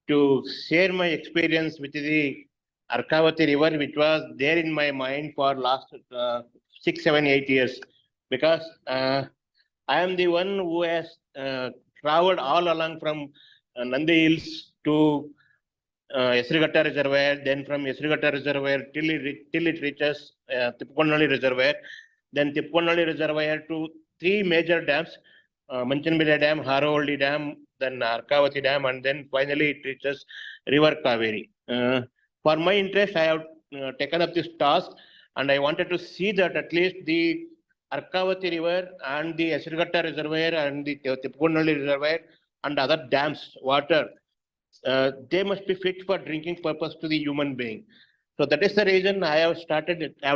to share my experience with the Arkavati River, which was there in my mind for last 6, 7, 8 years, because I am the one who has traveled all along from Nandi Hills to Hesraghatta Reservoir, then from Hesraghatta Reservoir till it reaches Thippagondanahalli Reservoir, then Thippagondanahalli Reservoir to 3 major dams, Manchanbila Dam, Harohalli Dam, then Arkavati Dam, and then finally it reaches River Kaveri. For my interest, I have taken up this task, and I wanted to see that at least the Arkavati River and the Hesraghatta Reservoir and the Thippagondanahalli Reservoir and other dams, water, they must be fit for drinking purpose to the human being. So that is the reason I have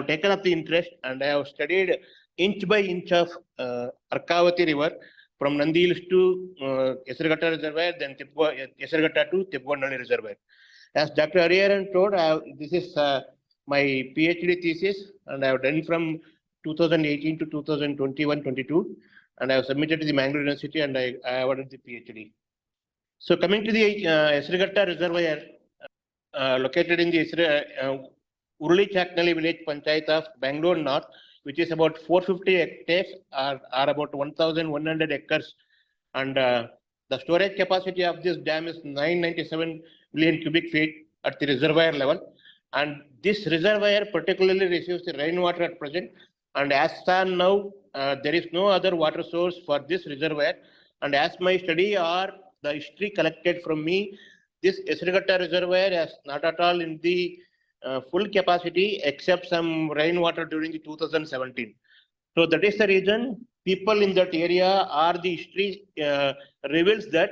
taken up the interest, and I have studied inch by inch of Arkavati River from Nandi Hills to Hesraghatta Reservoir, then Hesraghatta to Thippagondanahalli Reservoir. As Dr. Hariharan told, this is my PhD thesis, and I have done from 2018 to 2021-22, and I have submitted to the Bangalore University, and I awarded the PhD. So coming to the Hesraghatta Reservoir, located in the Urli Chaknali village Panchayat of Bangalore North, which is about 450 hectares or about 1,100 acres, and the storage capacity of this dam is 997 million cubic feet at the reservoir level, and this reservoir particularly receives the rainwater at present, and as on now there is no other water source for this reservoir, and as my study or the history collected from me, this Hesraghatta Reservoir is not at all in the full capacity except some rainwater during the 2017. So that is the reason people in that area or the history reveals that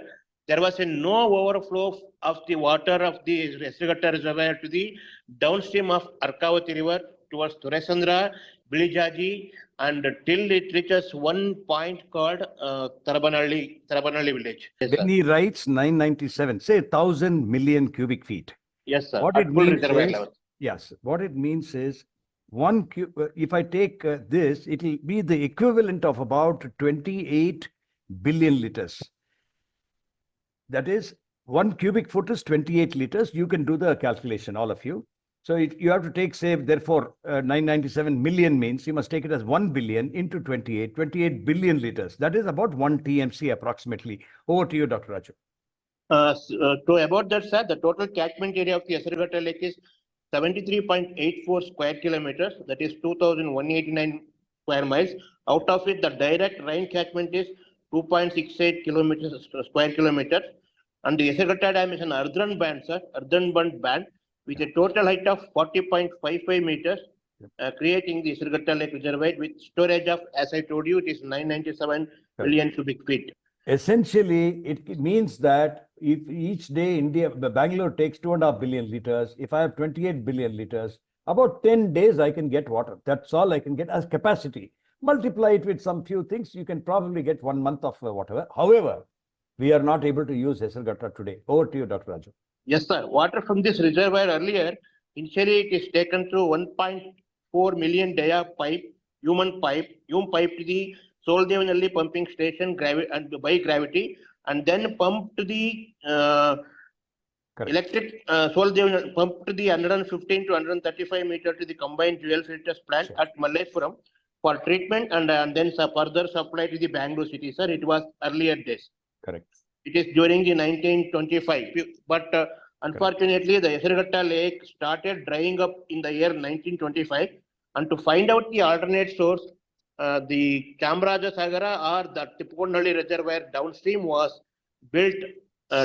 there was no overflow of the water of the Hesraghatta Reservoir to the downstream of Arkavati River towards Turesandra, Bilijaji, and till it reaches one point called Thippagondanahalli village. Yes, when he writes 997, say 1,000 million cubic feet. Yes, sir. What at it full means reservoir is, level. yes, what it means is if I take this, it will be the equivalent of about 28 billion liters. That is, 1 cubic foot is 28 liters. You can do the calculation, all of you. So you have to take, say, therefore, 997 million means you must take it as 1 billion into 28 billion liters. That is about 1 TMC approximately. Over to you, Dr. Raju. About that, sir, the total catchment area of the Hesraghatta Lake is 73.84 square kilometers. That is 2,189 square miles. Out of it, the direct rain catchment is 2.68 square kilometers. And the Hesraghatta Dam is an earthen band, sir, earthen band with a total height of 40.55 meters, creating the Hesraghatta Lake Reservoir with storage of, as I told you, it is 997 million cubic feet. Essentially, it means that if each day Bangalore takes 2.5 billion liters, if I have 28 billion liters, about 10 days I can get water. That's all I can get as capacity. Multiply it with some few things, you can probably get 1 month of whatever. However, we are not able to use Hesraghatta today. Over to you, Dr. Raju. Yes, sir. Water from this reservoir earlier, initially it is taken through 1.4 million dia pipe, human pipe to the Soldevanalli pumping station by gravity, and then pumped to the electric Soldevanalli, pumped to the 115 to 135 meter to the combined dual filters plant at Malleshwaram for treatment, and then further supply to the Bangalore city, sir. It was earlier days. Correct. It is during the 1925, but unfortunately, the Hesraghatta Lake started drying up in the year 1925, and to find out the alternate source, the Kamraja Sagara or the Thippagondanahalli Reservoir downstream was built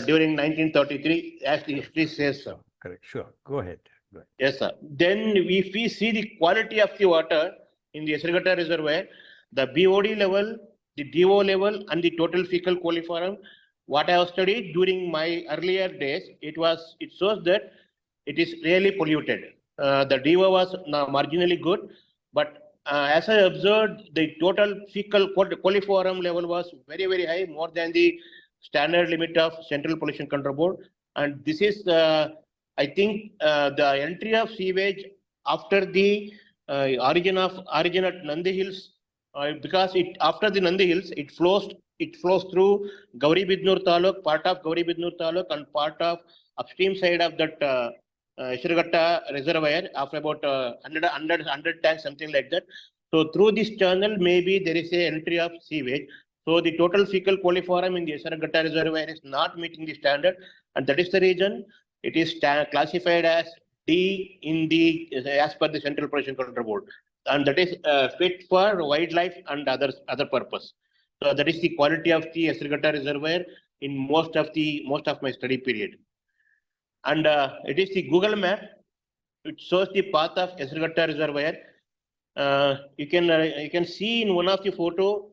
during 1933, as the history says, sir. Correct. Sure. Go ahead. Yes, sir. Then if we see the quality of the water in the Hesraghatta Reservoir, the BOD level, the DO level, and the total fecal coliform, what I have studied during my earlier days, it shows that it is really polluted. The DO was marginally good, but as I observed, the total fecal coliform level was very, very high, more than the standard limit of Central Pollution Control Board. And this is, I think, the entry of sewage after the origin at Nandi Hills, because after the Nandi Hills, it flows through Gauribidnur Taluk, part of Gauribidnur Taluk, and part of upstream side of that Hesraghatta reservoir of about 100 tanks, something like that. So through this channel, maybe there is a entry of sewage. So the total fecal coliform in the Hesraghatta reservoir is not meeting the standard, and that is the reason it is classified as D in the as per the Central Pollution Control Board, and that is fit for wildlife and other purpose. So that is the quality of the Hesraghatta reservoir in most of my study period. And it is the Google map. It shows the path of Hesraghatta reservoir. You can see in one of the photo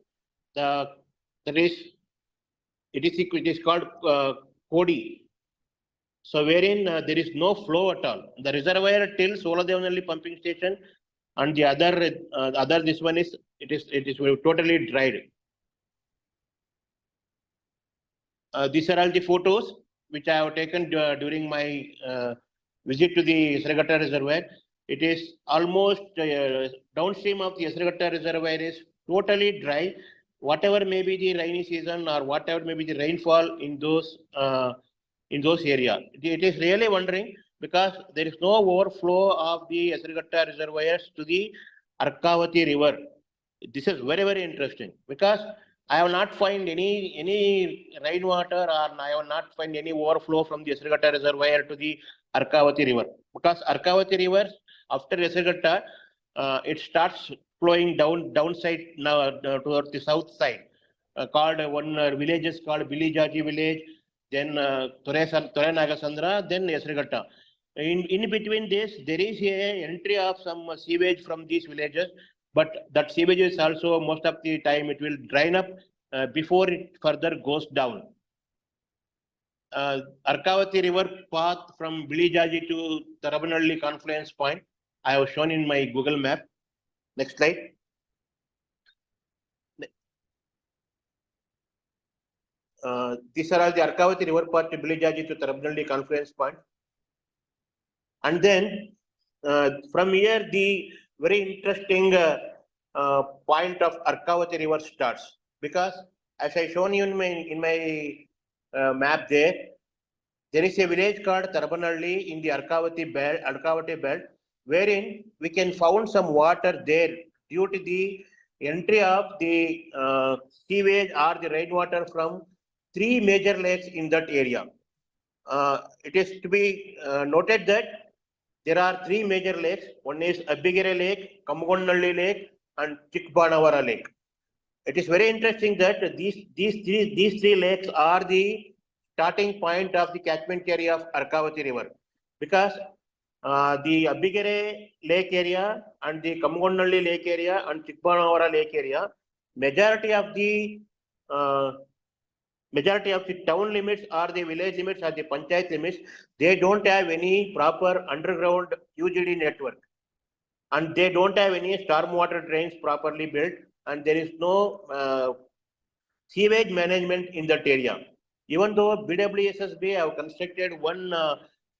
it is called Cody. So wherein there is no flow at all. The reservoir till Soladevanalli pumping station, and the other this one is it is totally dried. These are all the photos which I have taken during my visit to the Hesraghatta reservoir. It is almost downstream of the Hesraghatta reservoir is totally dry. Whatever may be the rainy season or whatever may be the rainfall in those areas. It is really wondering because there is no overflow of the Hesraghatta reservoirs to the Arkavati river. This is very, very interesting because I have not find any rainwater or I have not find any overflow from the Hesraghatta reservoir to the Arkavati river, because Arkavati river after Hesraghatta it starts flowing downside now towards the south side. Called one village is called Bilijaji village, then Torenagasandra, then Hesraghatta. In between this, there is a entry of some sewage from these villages, but that sewage is also most of the time it will drain up before it further goes down. Arkavati river path from Bilijaji to Tarabanalli confluence point, I have shown in my Google map. Next slide. These are all the Arkavati river path to Bilijaji to Tarabanalli confluence point. And then from here, the very interesting point of Arkavati river starts, because as I shown you in my map there is a village called Tarabanalli in the Arkavati belt, wherein we can found some water there due to the entry of the sewage or the rainwater from 3 major lakes in that area. It is to be noted that there are 3 major lakes. One is Abbigere Lake, Thippagondanahalli Lake, and Thippagondanahalli Lake. It is very interesting that these three lakes are the starting point of the catchment area of Arkavati river, because the Abbigere Lake area and the Thippagondanahalli Lake area and Thippagondanahalli Lake area, majority of the town limits or the village limits or the panchayat limits, they don't have any proper underground UGD network, and they don't have any stormwater drains properly built, and there is no sewage management in that area. Even though BWSSB have constructed one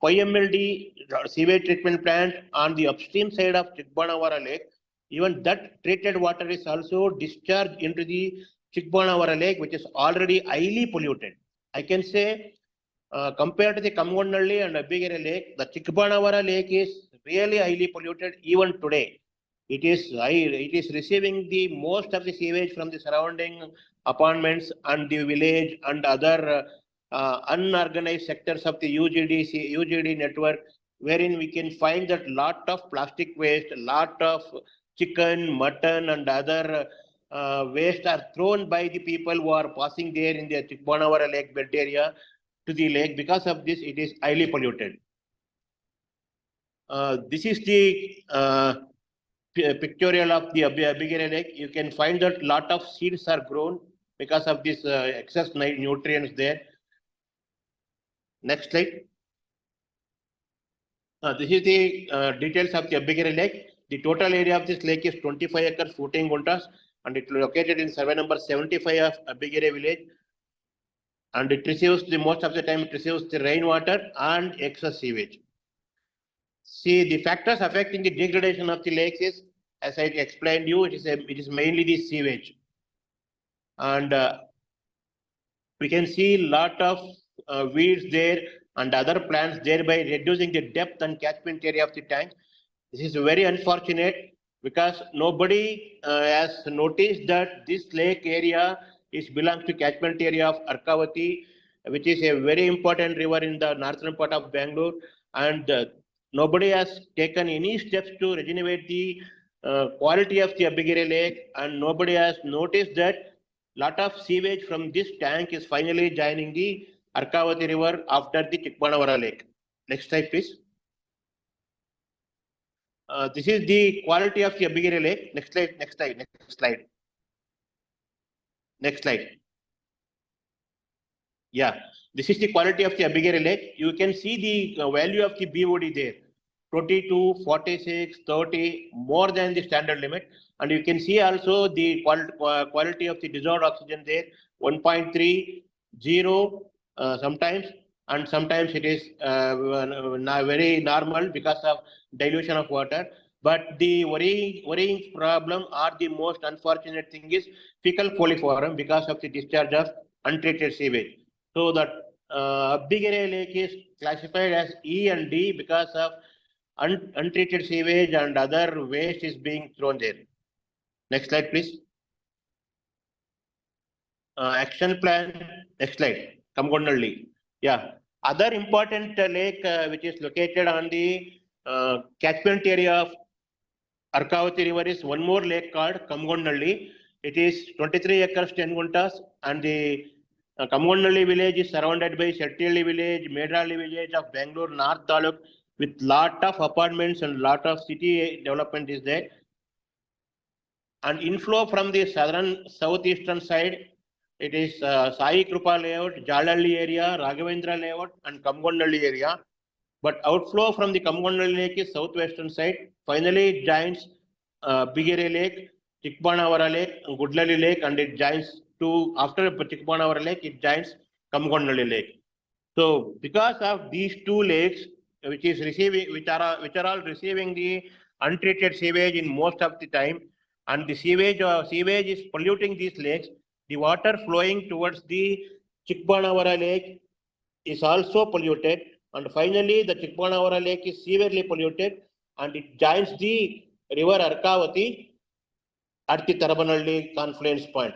5 MLD sewage treatment plant on the upstream side of Thippagondanahalli Lake, even that treated water is also discharged into the Thippagondanahalli Lake, which is already highly polluted. I can say compared to the Thippagondanahalli and Abbigere Lake, the Thippagondanahalli Lake is really highly polluted even today. It is receiving the most of the sewage from the surrounding apartments and the village and other unorganized sectors of the UGD network, wherein we can find that lot of plastic waste, lot of chicken, mutton, and other waste are thrown by the people who are passing there in the Thippagondanahalli Lake bed area to the lake. Because of this, it is highly polluted. This is the pictorial of the Abbigere Lake. You can find that lot of seeds are grown because of this excess nutrients there. Next slide. This is the details of the Abbigere Lake. The total area of this lake is 25 acres, 14 guntas, and it is located in survey number 75 of Abbigere village. And it receives most of the time it receives the rainwater and excess sewage. See, the factors affecting the degradation of the lakes is, as I explained you, it is mainly the sewage, and we can see lot of weeds there, and other plants, thereby reducing the depth and catchment area of the tank. This is very unfortunate because nobody has noticed that this lake area belongs to catchment area of Arkavati, which is a very important river in the northern part of Bangalore, and nobody has taken any steps to regenerate the quality of the Abhigiri lake, and nobody has noticed that lot of sewage from this tank is finally joining the Arkavati river after the Thippagondanahalli lake. Next slide, please. This is the quality of the Abhigiri lake. Next slide, next slide, next slide. Next slide. Yeah, this is the quality of the Abhigiri lake. You can see the value of the BOD there. 22, 46, 30, more than the standard limit. And you can see also the quality of the dissolved oxygen there, 1.3, 0 sometimes, and sometimes it is very normal because of dilution of water. But the worrying problem or the most unfortunate thing is fecal coliform because of the discharge of untreated sewage. So that Abhigiri lake is classified as E and D because of untreated sewage and other waste is being thrown there. Next slide, please. Action plan. Next slide. Thippagondanahalli. Yeah. Other important lake which is located on the catchment area of Arkavati river is one more lake called Thippagondanahalli. It is 23 acres, 10 guntas, and the Thippagondanahalli village is surrounded by Shettilli village, Medralli village of Bangalore North Taluk, with lot of apartments and lot of city development is there. And inflow from the southeastern side, it is Sai Krupa layout, Jalalli area, Raghavendra layout, and Thippagondanahalli area. But outflow from the Thippagondanahalli lake is southwestern side. Finally, it joins Abhigiri lake, Thippagondanahalli lake, Gudlalli lake, and it joins to, after Thippagondanahalli lake, it joins Thippagondanahalli lake. So because of these two lakes, which are all receiving the untreated sewage in most of the time, and the sewage is polluting these lakes, the water flowing towards the Thippagondanahalli lake is also polluted, and finally the Thippagondanahalli lake is severely polluted, and it joins the river Arkavati at the Thippagondanahalli confluence point.